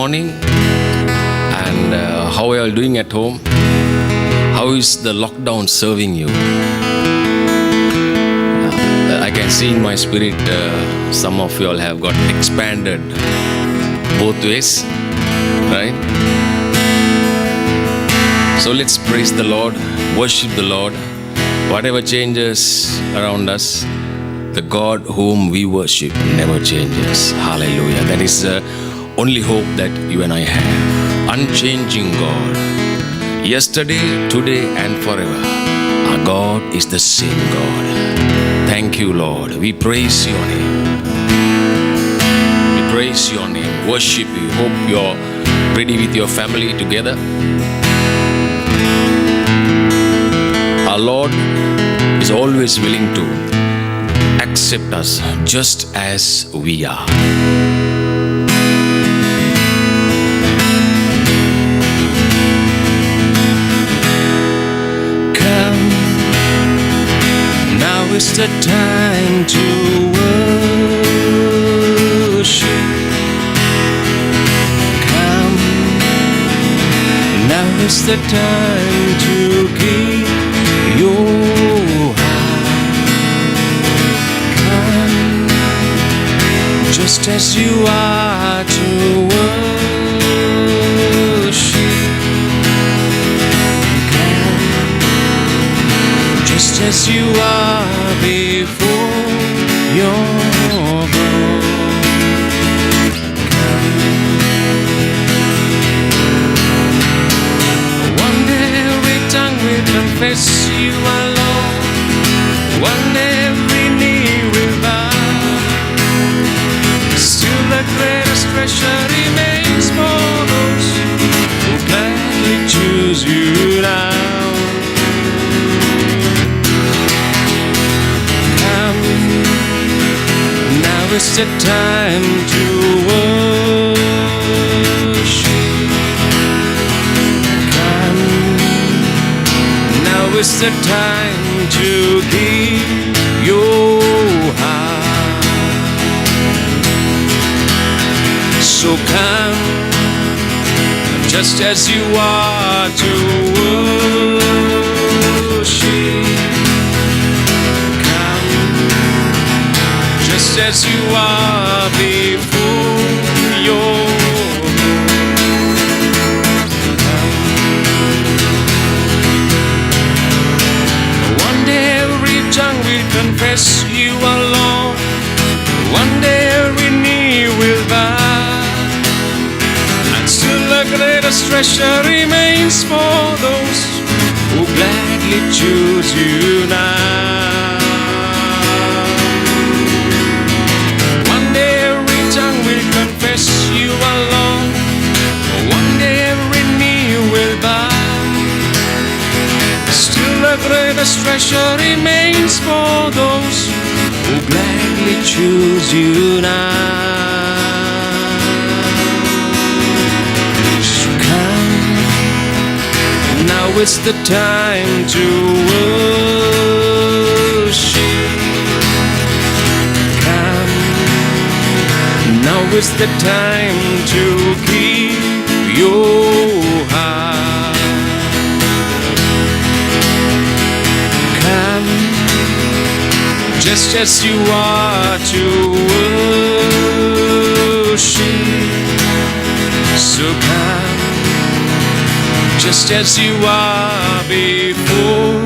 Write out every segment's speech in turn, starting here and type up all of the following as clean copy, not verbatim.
morning. And how are you all doing at home? How is the lockdown serving you? I can see in my spirit some of you all have got expanded both ways, right? So let's praise the Lord, worship the Lord. Whatever changes around us, the God whom we worship never changes. Hallelujah. That is the only hope that you and I have. Unchanging God. Yesterday, today and forever. Our God is the same God. Thank you, Lord. We praise your name. We praise your name. Worship you. Hope you're ready with your family together. Our Lord is always willing to accept us just as we are. Come, now is the time to worship. Come, now is the time to give your heart. Come, just as you are to worship. Come, just as you are before your God. One day every tongue will confess you are Lord. One day every knee will bow. Still the greatest treasure remains for those who gladly choose you now. Come, now is the time to worship. Come, now is the time to give your heart. So come, just as you are to worship. Come, just as you are before your God. One day every tongue will confess you are Lord. One day every knee will bow. The greatest treasure remains for those who gladly choose you now. One day every tongue will confess you are Lord. One day every knee will bow. Still the greatest treasure remains for those who gladly choose you now. Now is the time to worship. Come, now is the time to give your heart. Come, just as you are to worship. So come, just as you are before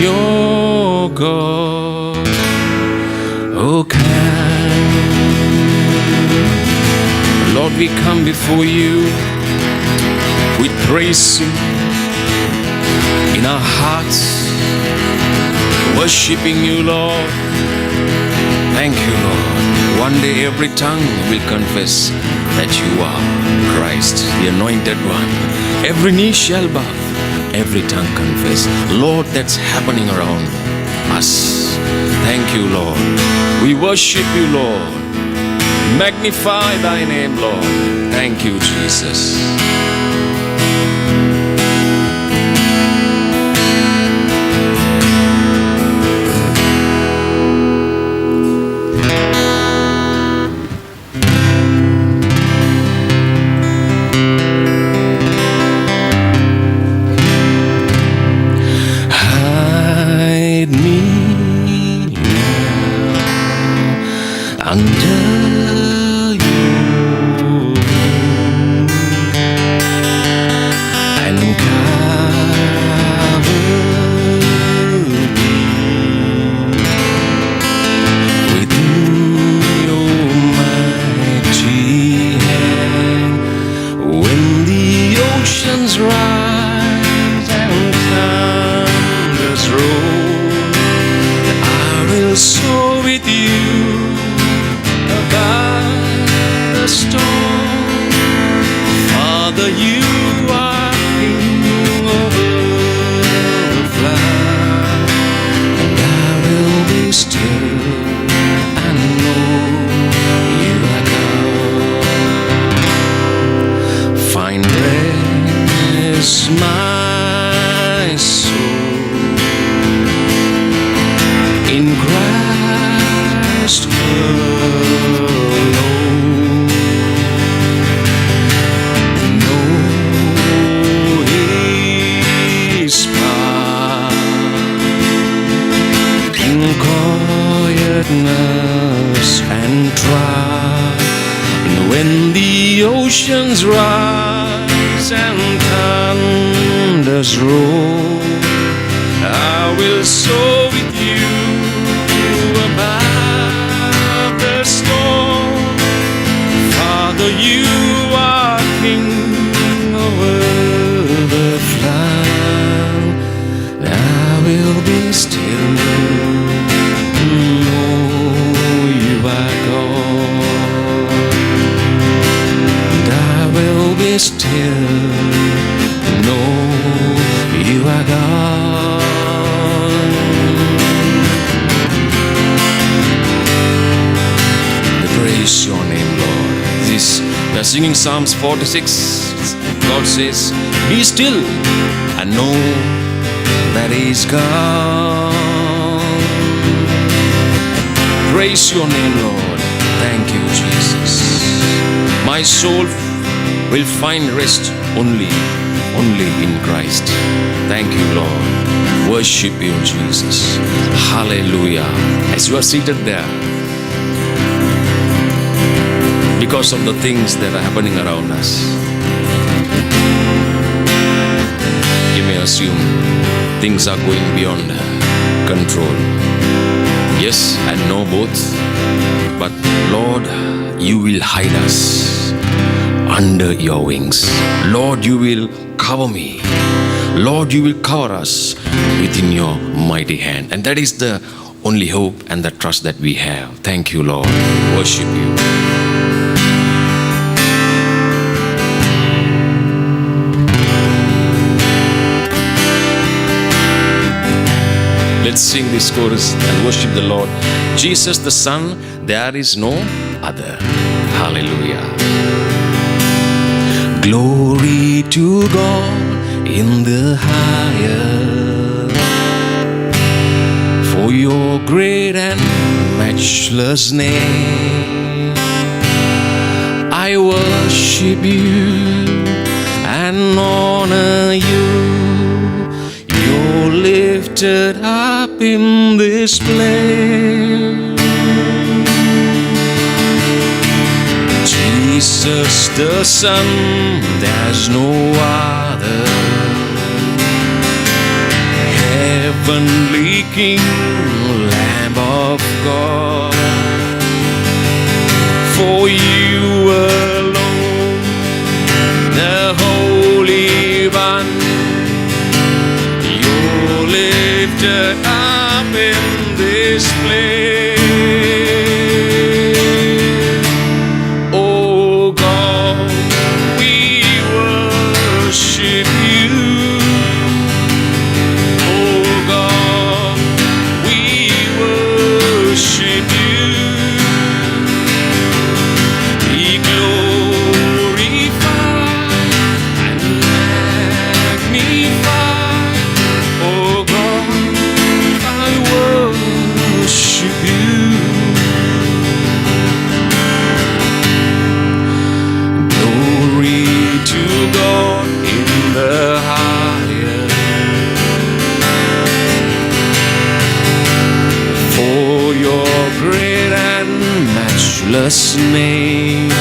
your God. Oh, come. Lord, we come before you with praise in our hearts, worshiping you, Lord. Thank you, Lord. One day every tongue will confess that you are Christ, the Anointed One. Every knee shall bow, every tongue confess. Lord, that's happening around us. Thank you, Lord. We worship you, Lord. Magnify thy name, Lord. Thank you, Jesus. desertness and dry. And when the oceans rise and thunders roar, I will soar with you above the storm. Father, you are King over the flood. I will be still, know you are God. And I will be still, know you are God. Praise your name, Lord. We are singing Psalms 46. God says, be still and know that He is God. Praise your name, Lord. Thank you, Jesus. My soul will find rest only in Christ. Thank you, Lord. Worship you, Jesus. Hallelujah. As you are seated there, because of the things that are happening around us, you may assume things are going beyond control. Yes and no both. But Lord, you will hide us under your wings. Lord, you will cover me. Lord, you will cover us within your mighty hand. And that is the only hope and the trust that we have. Thank you, Lord. Worship you. Let's sing this chorus and worship the Lord. Jesus the Son, there is no other. Hallelujah. Glory to God in the highest, for your great and matchless name. I worship you and honor you. You're lifted up in this place. Jesus the Son, there's no other. Heavenly King, Lamb of God. For you alone, the Holy One, you're lifted up in this place. Oh God, we worship you. Oh God, we worship you. Be glorified and magnified. Oh God, I worship you. Glory to God in the highest, for your great and matchless name.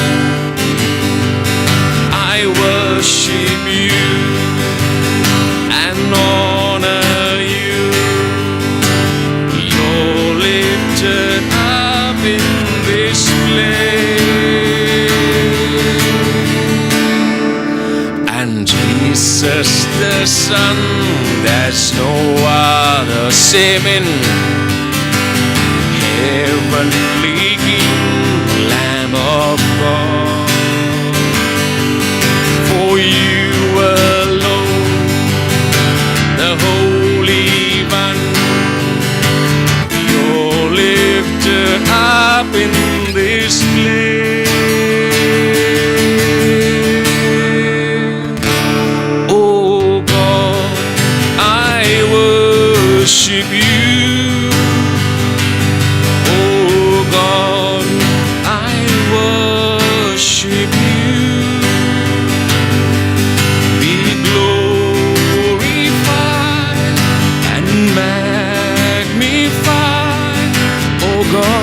I worship you and honor you. You're lifted up in this place. And Jesus the Son, there's no other. Amen. Heavenly King, Lamb of God. For you alone, the Holy One, you're lifted up in this place. Oh God, I worship you. Oh God, I worship you. Be glorified and magnified. Oh God,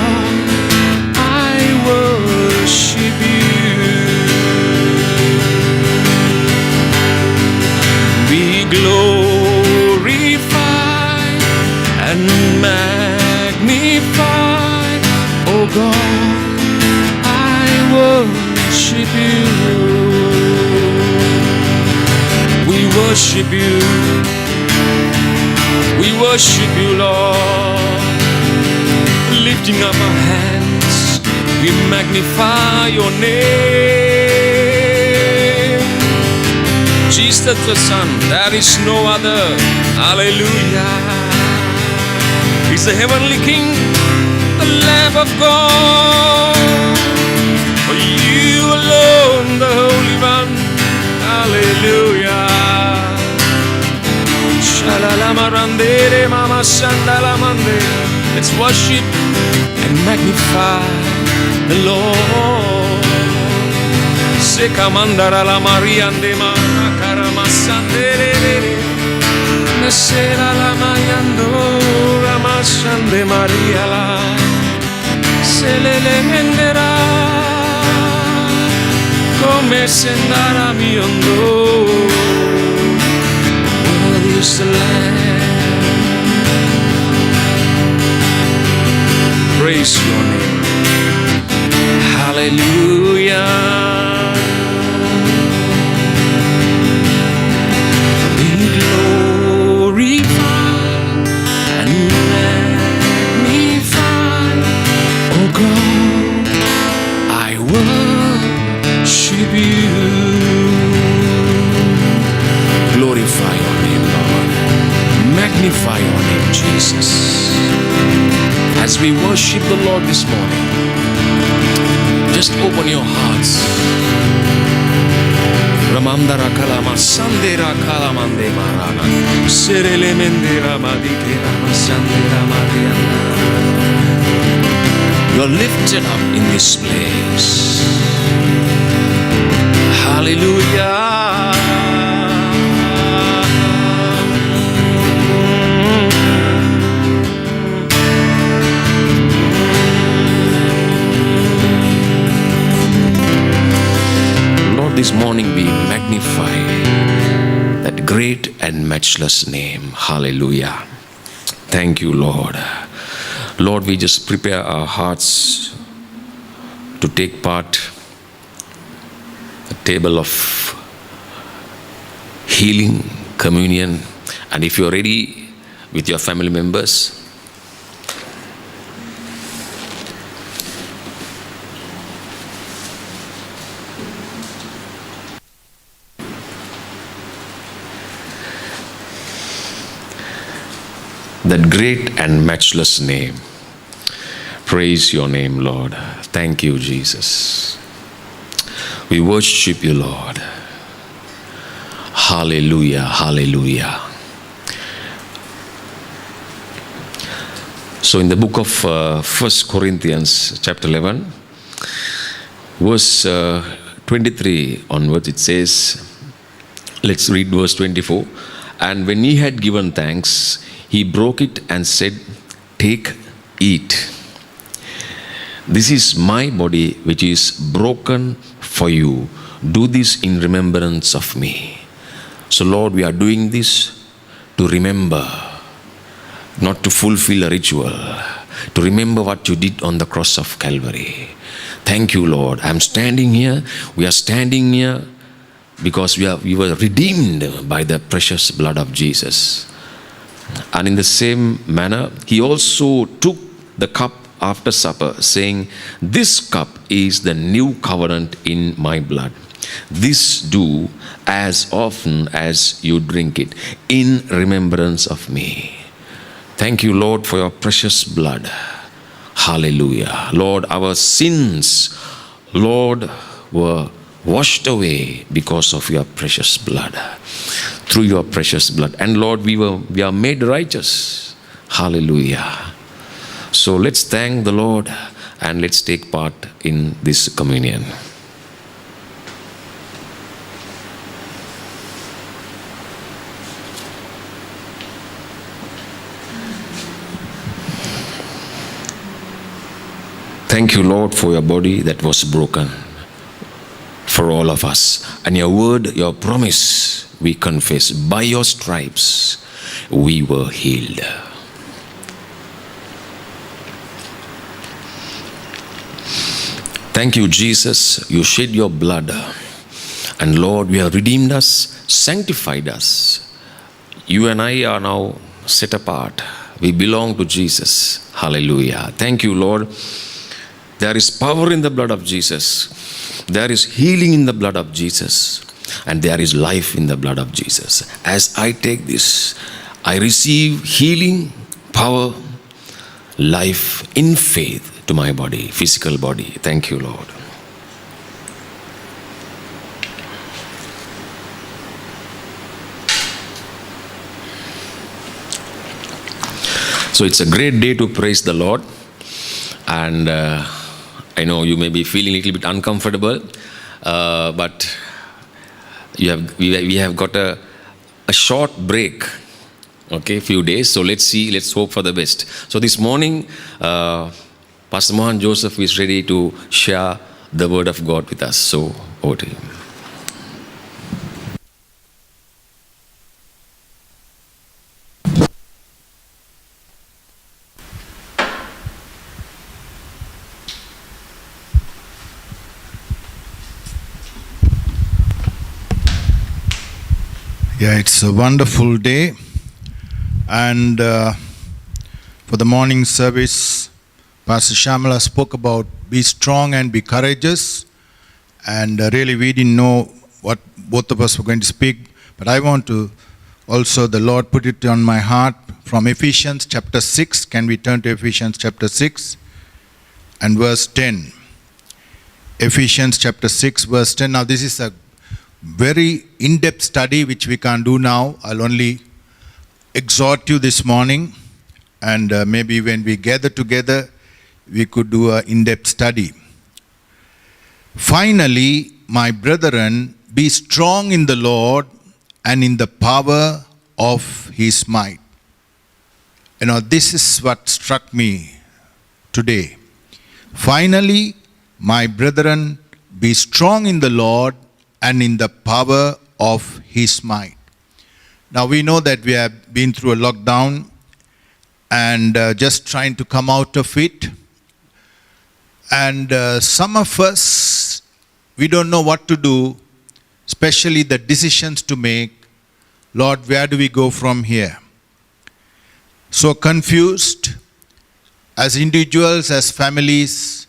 magnify, oh God, I worship you. We worship you. We worship you, Lord. Lifting up our hands, we magnify your name. Jesus the Son, there is no other. Hallelujah. He's the heavenly King, the Lamb of God. For you alone, the Holy One. Hallelujah. Shalalamarandere mama sandalamande. Let's worship and magnify the Lord. Sekamandara la mariande manakarama sandere. Nesera la mayando ramasande Maria la. Selele mendera come sendara miondo. Worthy is the Lamb. Praise your name. Hallelujah. Be glorified and magnified, oh God, I worship you. Glorify your name, Lord. Magnify your name, Jesus. As we worship the Lord this morning, just open your hearts. Ramandara kalama sandera kalamande marana. Serele mendera madikera masandera mariana. You're lifted up in this place. Hallelujah. This morning we magnify that great and matchless name. Hallelujah. Thank you, Lord. Lord, we just prepare our hearts to take part the table of healing, communion, and if you're ready with your family members, that great and matchless name. Praise your name, Lord. Thank you, Jesus. We worship you, Lord. Hallelujah, hallelujah. So in the book of 1 Corinthians chapter 11, verse 23 onwards, it says, let's read verse 24. And when he had given thanks, he broke it and said, take, eat. This is my body which is broken for you. Do this in remembrance of me. So Lord, we are doing this to remember, not to fulfill a ritual, to remember what you did on the cross of Calvary. Thank you, Lord. I'm standing here. We are standing here because we were redeemed by the precious blood of Jesus. And in the same manner, he also took the cup after supper, saying, this cup is the new covenant in my blood. This do as often as you drink it in remembrance of me. Thank you, Lord, for your precious blood. Hallelujah. Lord, our sins, Lord, were washed away because of your precious blood. Through your precious blood. And Lord, we are made righteous. Hallelujah. So let's thank the Lord and let's take part in this communion. Thank you, Lord, for your body that was broken for all of us. And your word, your promise, we confess. By your stripes, we were healed. Thank you, Jesus. You shed your blood. And Lord, you have redeemed us, sanctified us. You and I are now set apart. We belong to Jesus. Hallelujah. Thank you, Lord. There is power in the blood of Jesus. There is healing in the blood of Jesus. And there is life in the blood of Jesus. As I take this, I receive healing, power, life in faith to my body, physical body. Thank you, Lord. So it's a great day to praise the Lord. And I know you may be feeling a little bit uncomfortable, but we have got a short break. Okay, few days. So let's hope for the best. So this morning, Pastor Mohan Joseph is ready to share the word of God with us. So over to him. Yeah, it's a wonderful day. And for the morning service, Pastor Shamala spoke about be strong and be courageous. And really we didn't know what both of us were going to speak. But I want to also, the Lord put it on my heart from Ephesians chapter 6. Can we turn to Ephesians chapter 6 and verse 10? Ephesians chapter 6 verse 10. Now this is a very in-depth study which we can't do now. I'll only exhort you this morning, and maybe when we gather together we could do an in-depth study. Finally, my brethren, be strong in the Lord and in the power of his might. You know, this is what struck me today. Finally, my brethren, be strong in the Lord and in the power of his might. Now we know that we have been through a lockdown and just trying to come out of it. And some of us, we don't know what to do, especially the decisions to make. Lord, where do we go from here? So confused as individuals, as families.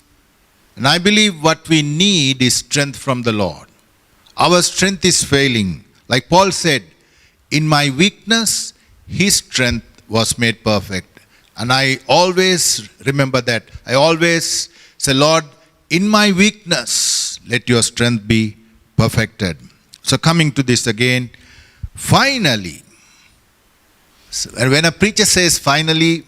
And I believe what we need is strength from the Lord. Our strength is failing. Like Paul said, in my weakness, his strength was made perfect. And I always remember that. I always say, Lord, in my weakness, let your strength be perfected. So coming to this again, finally, when a preacher says finally,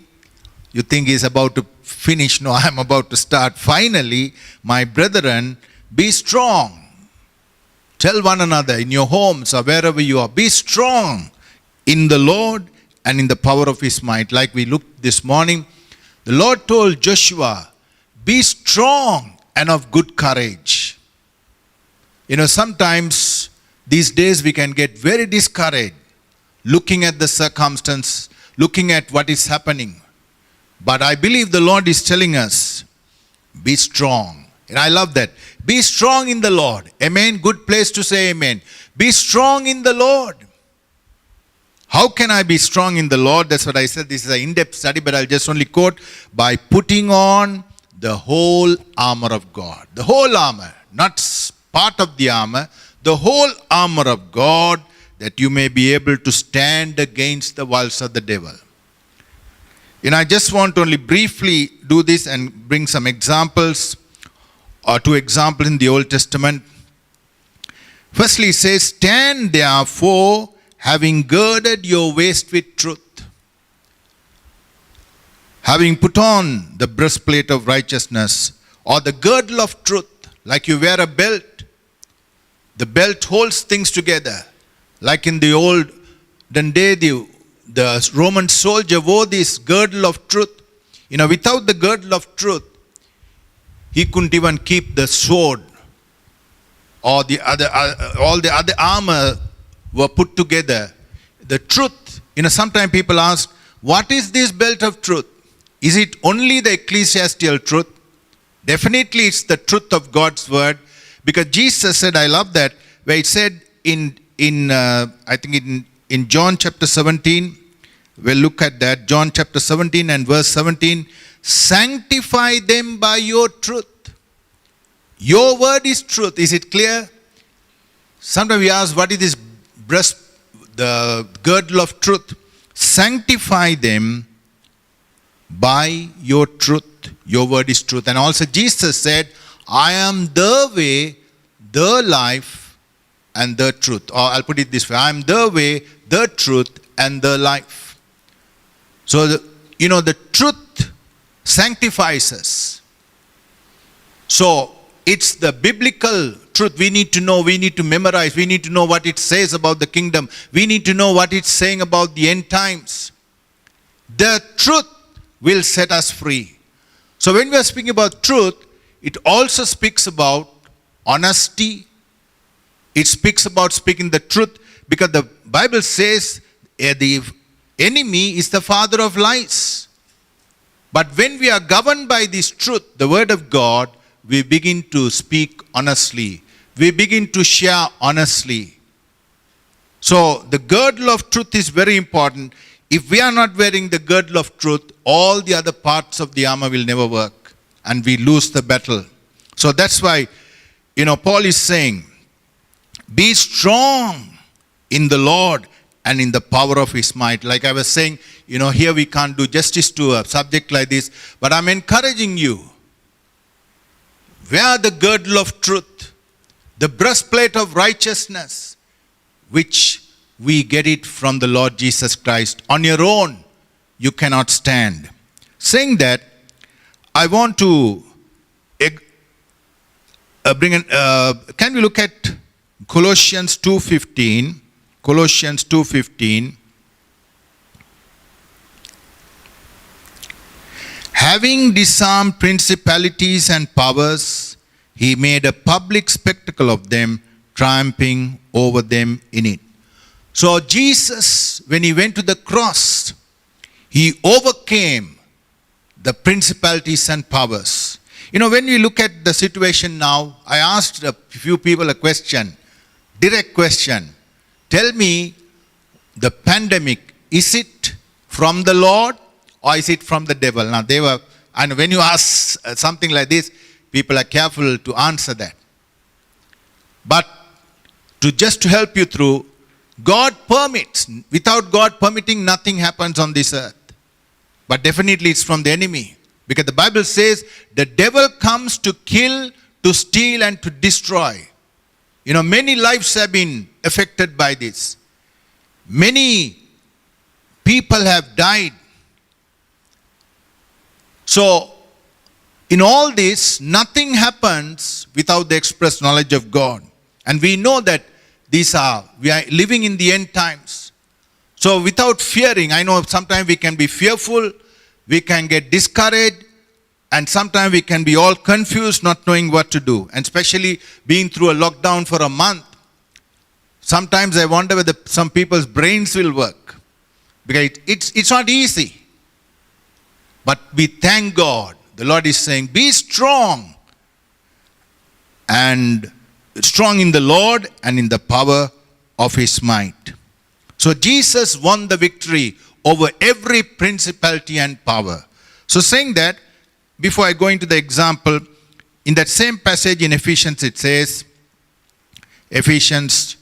you think he's about to finish. No, I'm about to start. Finally, my brethren, be strong. Tell one another in your homes or wherever you are, be strong in the Lord and in the power of his might. Like we looked this morning, the Lord told Joshua, be strong and of good courage. You know, sometimes these days we can get very discouraged looking at the circumstance, looking at what is happening. But I believe the Lord is telling us, be strong. And I love that. Be strong in the Lord. Amen. Good place to say amen. Be strong in the Lord. How can I be strong in the Lord? That's what I said. This is an in-depth study, but I'll just only quote, by putting on the whole armor of God. The whole armor, not part of the armor, the whole armor of God, that you may be able to stand against the wiles of the devil. And I just want to only briefly do this and bring some examples, or two examples in the Old Testament. Firstly, it says, stand therefore, having girded your waist with truth, having put on the breastplate of righteousness, or the girdle of truth, like you wear a belt. The belt holds things together. Like in the olden day, the Roman soldier wore this girdle of truth. You know, without the girdle of truth, he couldn't even keep the sword or the other, all the other armor were put together. The truth, you know, sometimes people ask, what is this belt of truth? Is it only the ecclesiastical truth? Definitely it's the truth of God's word, because Jesus said, I love that, where it said in John chapter 17, we'll look at that, John chapter 17 and verse 17, sanctify them by your truth. Your word is truth. Is it clear? Sometimes we ask, what is this the girdle of truth? Sanctify them by your truth. Your word is truth. And also Jesus said, I am the way, the life, and the truth. Or I'll put it this way, I am the way, the truth, and the life. So, the truth sanctifies us. So, it's the biblical truth we need to know, we need to memorize, we need to know what it says about the kingdom. We need to know what it's saying about the end times. The truth will set us free. So when we are speaking about truth, it also speaks about honesty. It speaks about speaking the truth, because the Bible says the enemy is the father of lies. But when we are governed by this truth, the word of God, we begin to speak honestly. We begin to share honestly. So the girdle of truth is very important. If we are not wearing the girdle of truth, all the other parts of the armor will never work, and we lose the battle. So that's why, Paul is saying, be strong in the Lord and in the power of his might. Like I was saying, here we can't do justice to a subject like this, but I'm encouraging you. Wear the girdle of truth, the breastplate of righteousness, which we get it from the Lord Jesus Christ. On your own, you cannot stand. Saying that, I want to can we look at Colossians 2:15? Colossians 2:15. Having disarmed principalities and powers, he made a public spectacle of them, triumphing over them in it. So Jesus, when he went to the cross, he overcame the principalities and powers. When we look at the situation now, I asked a few people a question, direct question. Tell me, the pandemic, is it from the Lord or is it from the devil? Now and when you ask something like this, people are careful to answer that. But to help you through, God permits. Without God permitting, nothing happens on this earth. But definitely it's from the enemy. Because the Bible says the devil comes to kill, to steal, and to destroy. Many lives have been affected by this. Many people have died. So, in all this, nothing happens without the express knowledge of God. And we know that we are living in the end times. So without fearing, I know sometimes we can be fearful, we can get discouraged, and sometimes we can be all confused, not knowing what to do. And especially being through a lockdown for a month. Sometimes I wonder whether some people's brains will work. Because it's not easy. But we thank God. The Lord is saying, be strong. And strong in the Lord and in the power of his might. So Jesus won the victory over every principality and power. So saying that, before I go into the example, in that same passage in Ephesians it says, Ephesians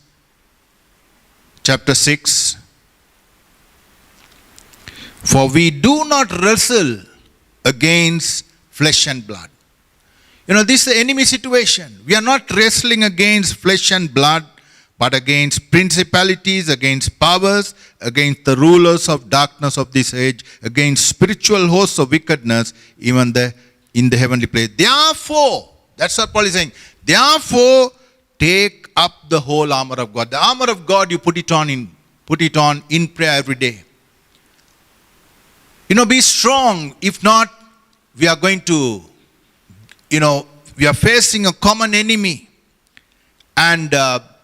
chapter 6, for we do not wrestle against flesh and blood. This is the enemy situation. We are not wrestling against flesh and blood, but against principalities, against powers, against the rulers of darkness of this age, against spiritual hosts of wickedness, even in the heavenly place. Therefore, that's what Paul is saying. Therefore, take up the whole armor of God. The armor of God, you put it on in prayer every day. Be strong. If not, we are going to, we are facing a common enemy. And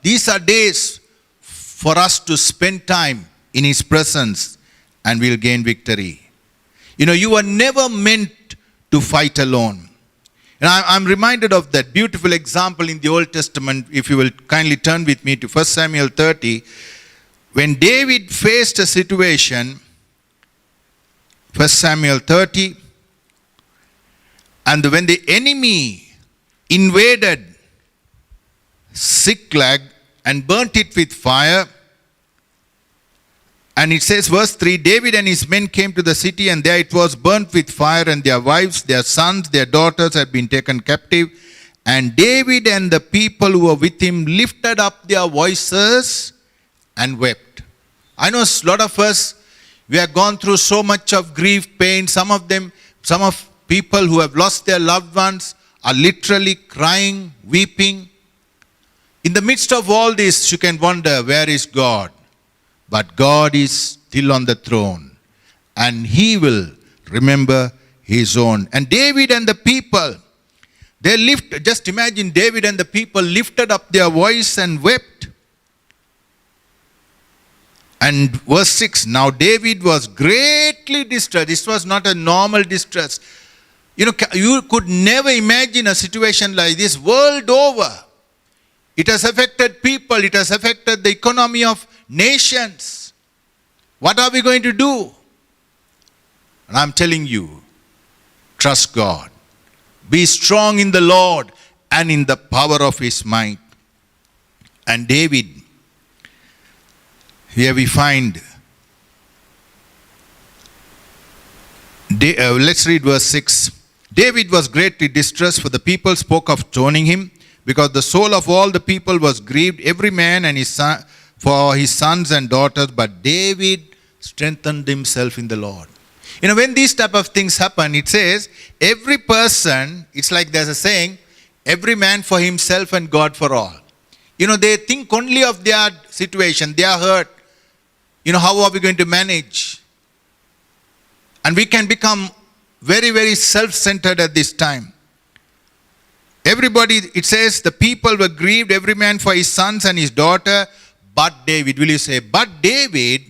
these are days for us to spend time in his presence, and we'll gain victory. You were never meant to fight alone. And I'm reminded of that beautiful example in the Old Testament. If you will kindly turn with me to 1 Samuel 30, when David faced a situation, 1 Samuel 30, and when the enemy invaded Ziklag and burnt it with fire, and it says, verse 3, David and his men came to the city, and there it was burnt with fire, and their wives, their sons, their daughters had been taken captive. And David and the people who were with him lifted up their voices and wept. I know a lot of us, we have gone through so much of grief, pain. Some of people who have lost their loved ones are literally crying, weeping. In the midst of all this, you can wonder, where is God? But God is still on the throne, and He will remember His own. And David and the people, just imagine David and the people lifted up their voice and wept. And verse 6, now David was greatly distressed. This was not a normal distress. You could never imagine a situation like this world over. It has affected people. It has affected the economy of nations. What are we going to do? And I'm telling you, trust God. Be strong in the Lord and in the power of His might. And David, here we find, let's read verse 6. David was greatly distressed, for the people spoke of stoning him, because the soul of all the people was grieved, every man and his son, for his sons and daughters. But David strengthened himself in the Lord. When these type of things happen, it says, every person, it's like there's a saying, every man for himself and God for all. They think only of their situation, they are hurt. How are we going to manage? And we can become very, very self-centered at this time. Everybody, it says, the people were grieved, every man for his sons and his daughter. But David, will you say, but David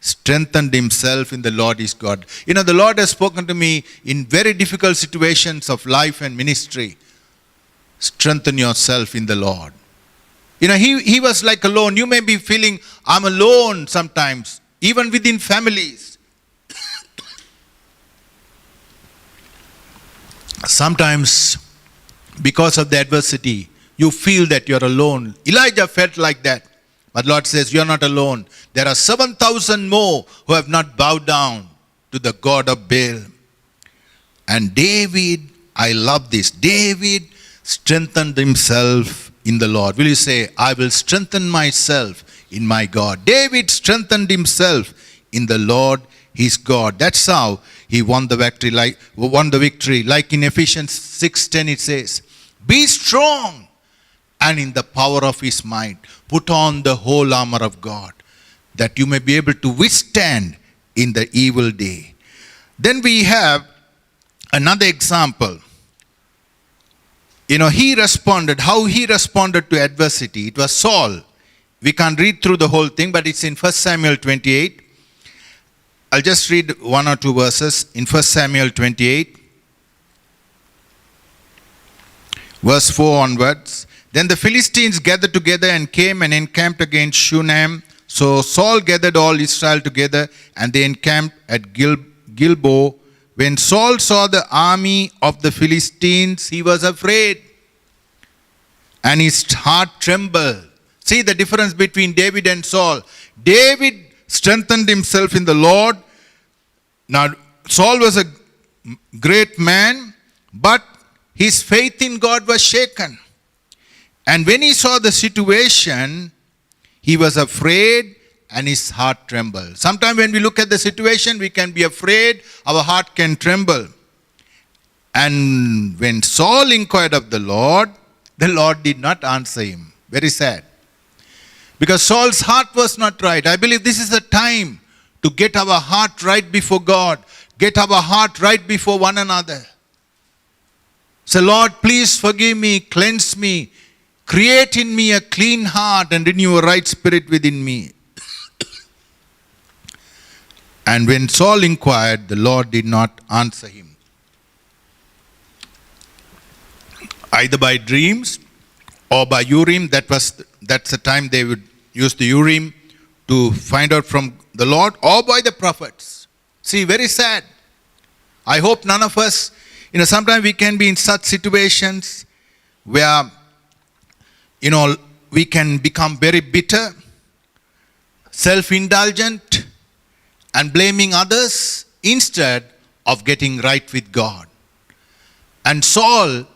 strengthened himself in the Lord his God. The Lord has spoken to me in very difficult situations of life and ministry. Strengthen yourself in the Lord. He was like alone. You may be feeling, I'm alone sometimes, even within families. Sometimes, because of the adversity, you feel that you're alone. Elijah felt like that. But Lord says, you're not alone. There are 7,000 more who have not bowed down to the God of Baal. And David, I love this. David strengthened himself in the Lord. Will you say, I will strengthen myself in my God. David strengthened himself in the Lord his God. That's how he won the victory. Like in Ephesians 6:10 it says, be strong and in the power of His might, put on the whole armor of God, that you may be able to withstand in the evil day. Then we have another example. How he responded to adversity. It was Saul. We can't read through the whole thing, but it's in 1 Samuel 28. I'll just read one or two verses. In 1 Samuel 28, verse 4 onwards. Then the Philistines gathered together and came and encamped against Shunem. So Saul gathered all Israel together, and they encamped at Gilboa. When Saul saw the army of the Philistines, he was afraid, and his heart trembled. See the difference between David and Saul. David strengthened himself in the Lord. Now, Saul was a great man, but his faith in God was shaken. And when he saw the situation, he was afraid and his heart trembled. Sometimes when we look at the situation, we can be afraid, our heart can tremble. And when Saul inquired of the Lord did not answer him. Very sad. Because Saul's heart was not right. I believe this is the time to get our heart right before God. Get our heart right before one another. Say, Lord, please forgive me, cleanse me. Create in me a clean heart and renew a right spirit within me. And when Saul inquired, the Lord did not answer him. either by dreams or by Urim. That's the time they would use the Urim to find out from the Lord, or by the prophets. See, very sad. I hope none of us, sometimes we can be in such situations where, we can become very bitter, self-indulgent, and blaming others instead of getting right with God. And Saul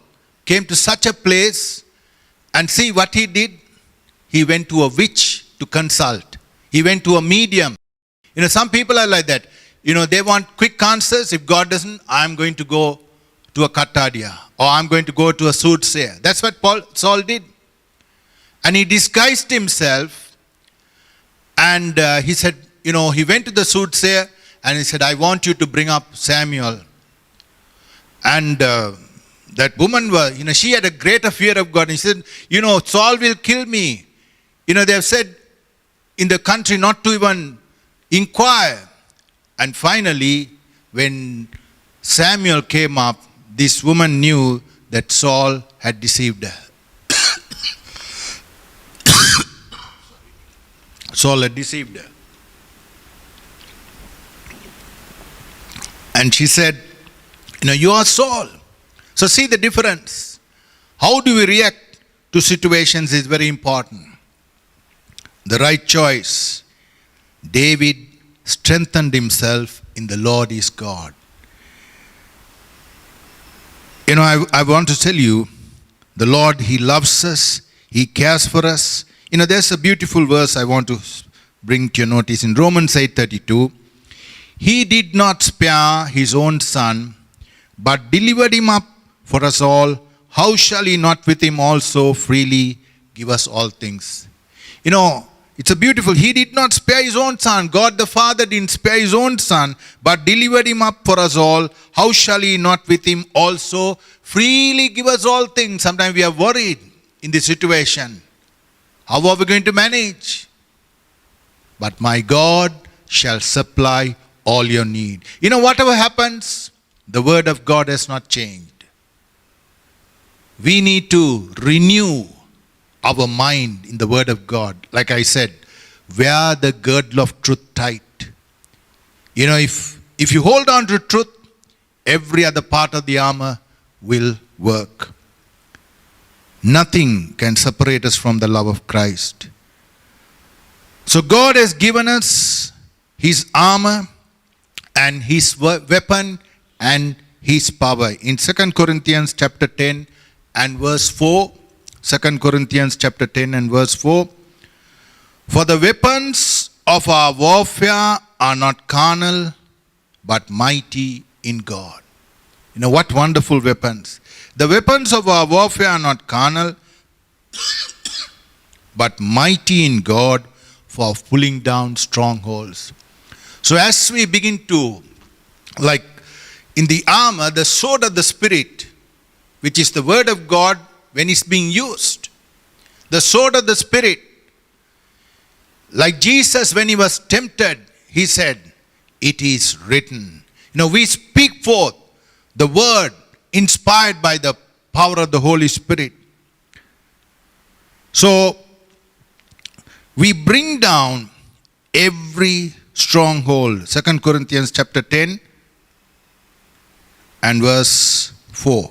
came to such a place, and see what he did. He went to a witch to consult. He went to a medium. Some people are like that. They want quick answers. If God doesn't, I'm going to go to a Katadia, or I'm going to go to a soothsayer. That's what Saul did. And he disguised himself, and he said, he went to the soothsayer and he said, I want you to bring up Samuel. And that woman was, she had a greater fear of God. And she said, Saul will kill me. They have said in the country not to even inquire. And finally, when Samuel came up, this woman knew that Saul had deceived her. Saul had deceived her. And she said, you are Saul. So see the difference. How do we react to situations is very important. The right choice. David strengthened himself in the Lord his God. I want to tell you, the Lord, He loves us. He cares for us. There's a beautiful verse I want to bring to your notice in Romans 8:32. He did not spare His own Son, but delivered Him up for us all. How shall He not with Him also freely give us all things? It's a beautiful, He did not spare His own Son. God the Father didn't spare His own Son, but delivered Him up for us all. How shall He not with Him also freely give us all things? Sometimes we are worried in this situation. How are we going to manage? But my God shall supply all your need. Whatever happens, the word of God has not changed. We need to renew our mind in the word of God. Like I said, wear the girdle of truth tight. If you hold on to truth, every other part of the armor will work. Nothing can separate us from the love of Christ. So God has given us His armor and His weapon and His power. In 2 Corinthians chapter 10 and verse 4, 2 Corinthians chapter 10 and verse 4, for the weapons of our warfare are not carnal, but mighty in God. What wonderful weapons. The weapons of our warfare are not carnal, but mighty in God for pulling down strongholds. So as we begin to, like in the armor, the sword of the Spirit, which is the word of God when it's being used. The sword of the Spirit, like Jesus when He was tempted, He said, it is written. We speak forth the word inspired by the power of the Holy Spirit. So, we bring down every stronghold. 2 Corinthians chapter 10 and verse 4.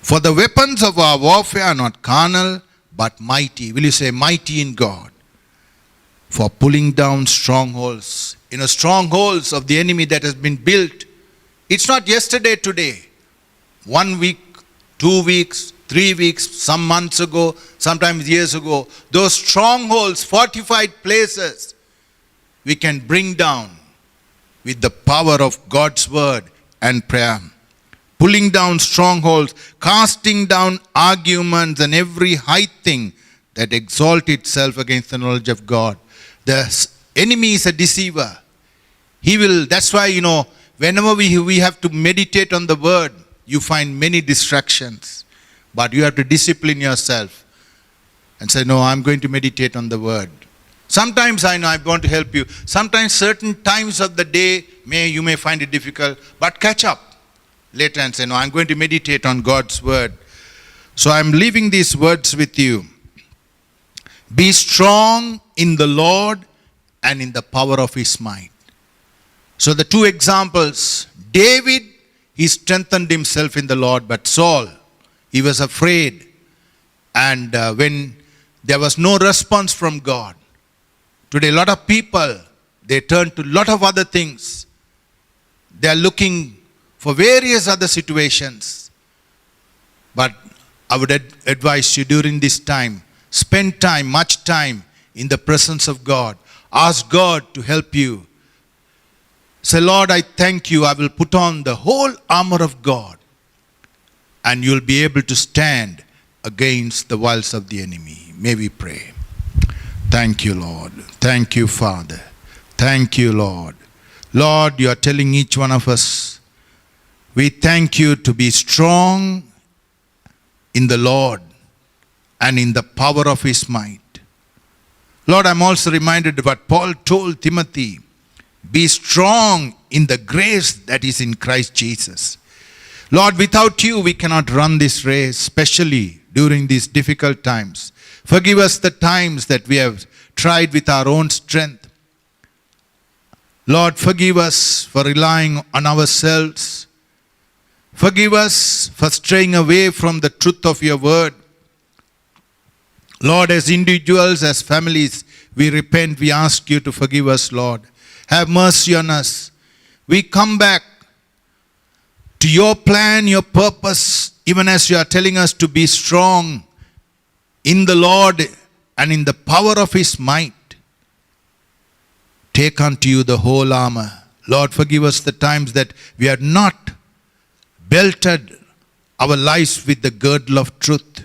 For the weapons of our warfare are not carnal, but mighty. Will you say mighty in God? For pulling down strongholds. Strongholds of the enemy that has been built. It's not yesterday, today. 1 week, 2 weeks, 3 weeks, some months ago, sometimes years ago. Those strongholds, fortified places, we can bring down with the power of God's word and prayer. Pulling down strongholds, casting down arguments and every high thing that exalts itself against the knowledge of God. The enemy is a deceiver. He will, that's why, whenever we have to meditate on the word, you find many distractions. But you have to discipline yourself and say, no, I'm going to meditate on the word. Sometimes I know I want to help you. Sometimes certain times of the day, you may find it difficult, but catch up later and say, no, I'm going to meditate on God's word So I'm leaving these words with you. Be strong in the Lord and in the power of his might. So the two examples, David, he strengthened himself in the Lord, but Saul, he was afraid. And when there was no response from God, today a lot of people, they turn to a lot of other things. They are looking for various other situations. But I would advise you during this time, spend time, much time in the presence of God. Ask God to help you. Say, Lord, I thank you. I will put on the whole armor of God, and you'll be able to stand against the wiles of the enemy. May we pray. Thank you, Lord. Thank you, Father. Thank you, Lord. Lord, you are telling each one of us, we thank you to be strong in the Lord and in the power of his might. Lord, I'm also reminded of what Paul told Timothy. Be strong in the grace that is in Christ Jesus. Lord, without you, we cannot run this race, especially during these difficult times. Forgive us the times that we have tried with our own strength. Lord, forgive us for relying on ourselves. Forgive us for straying away from the truth of your word. Lord, as individuals, as families, we repent. We ask you to forgive us, Lord. Have mercy on us. We come back to your plan, your purpose, even as you are telling us to be strong in the Lord and in the power of his might. Take unto you the whole armor. Lord, forgive us the times that we are not belted our lives with the girdle of truth.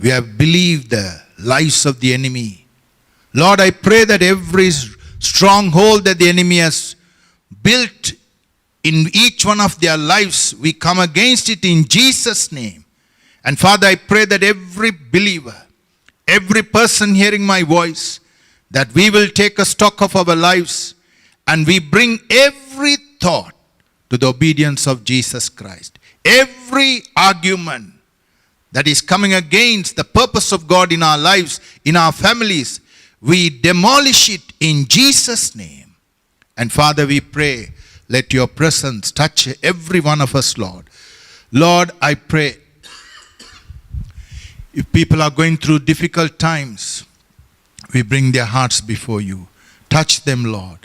We have believed the lies of the enemy. Lord, I pray that every stronghold that the enemy has built in each one of their lives, we come against it in Jesus' name. And Father, I pray that every believer, every person hearing my voice, that we will take a stock of our lives and we bring every thought to the obedience of Jesus Christ. Every argument that is coming against the purpose of God in our lives, in our families, we demolish it in Jesus' name. And Father, we pray, let your presence touch every one of us, Lord. Lord, I pray, if people are going through difficult times, we bring their hearts before you. Touch them, Lord.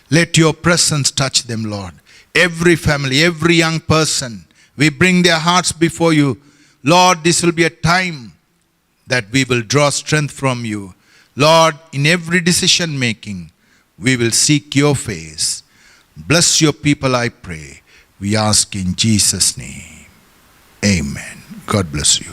Let your presence touch them, Lord. Every family, every young person, we bring their hearts before you. Lord, this will be a time that we will draw strength from you. Lord, in every decision making, we will seek your face. Bless your people, I pray. We ask in Jesus' name. Amen. God bless you.